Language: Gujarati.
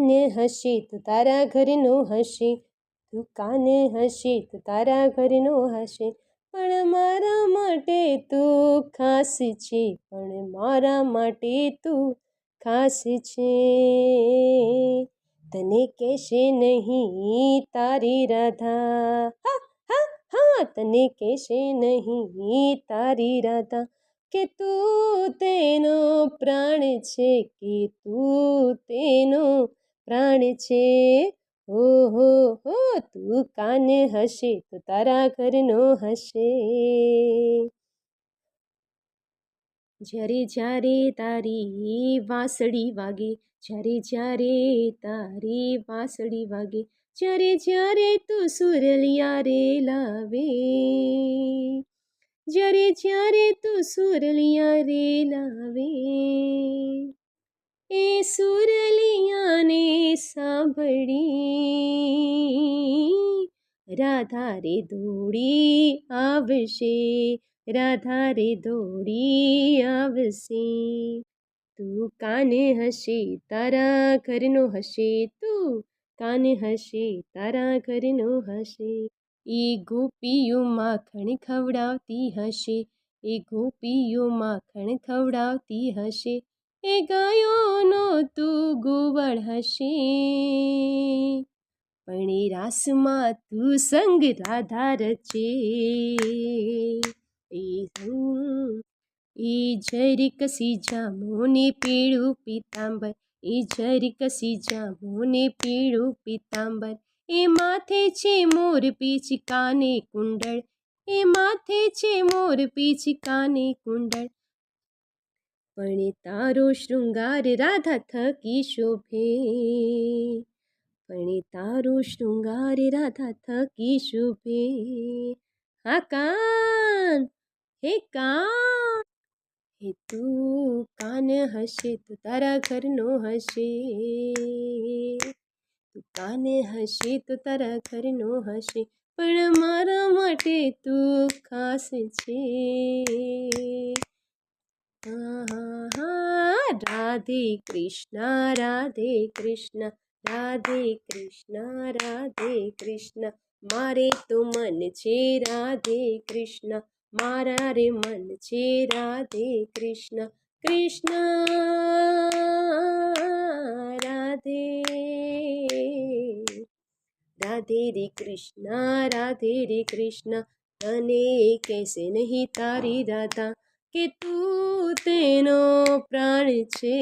કાને હશે તો તારા ઘરનો હશે, તું કાને હશે તો તારા ઘરનો હશે, પણ મારા માટે તું ખાસ છે, પણ મારા માટે તું ખાસ છે. તને કહેશે નહીં તારી રાધા, હા હા હા, તને કહેશે નહીં તારી રાધા કે તું તેનો પ્રાણ છે, કે તું તેનો પ્રાણ છે. હો હો હો, તું કાને હશે તો તારા ઘરનો હશે. જ્યારે જ્યારે તારી વાંસળી વાગે, જ્યારે જ્યારે તારી વાંસળી વાગે, જ્યારે જ્યારે તું સુરલિયા રે લાવે, જ્યારે જ્યારે તું સુરલિયા રે લાવે, એ સુરલિયાને સાંભળી રાધા રે દોડી આવશે, રાધા રે દોડી આવશે. તું કાને હશે તારા ઘરનો હશે, તું કાને હશે તારા ઘરનો હશે. એ ગોપીઓ માખણ ખવડાવતી હશે, એ ગોપીઓ માખણ ખવડાવતી હશે, એ ગાયોનો તું ગોવાળ હશે, પણ એ રાસમાં તું સંગ રાધા રચે. એ ઝરી કસી જામોને પીળું પીતાંબર, એ ઝરી કસી જામોને પીળું પીતાંબર, એ માથે છે મોર પીછ કાને કુંડળ, એ માથે છે મોર પીછ કાને કુંડળ, પણ તારો શૃંગાર રાધા થકી શોભે, પણ તારો શૃંગાર રાધા થકી શોભે. હા કાન, હે કાન, હે તું કાન હશે તો તારા ઘરનો હશે, તું કાને હશે તો તારા ઘરનો હશે, પણ મારા માટે તું ખાસ છે. હા હા હા, રાધે કૃષ્ણ રાધે કૃષ્ણ, રાધે કૃષ્ણ રાધે કૃષ્ણ, મારે તો મન છે રાધે કૃષ્ણ, મારા રે મન છે રાધે કૃષ્ણ. કૃષ્ણ રાધે, રાધે રે કૃષ્ણ, રાધે રે કૃષ્ણ, તને કહેશે નહીં તારી રાધા કે તું તેનો પ્રાણ છે.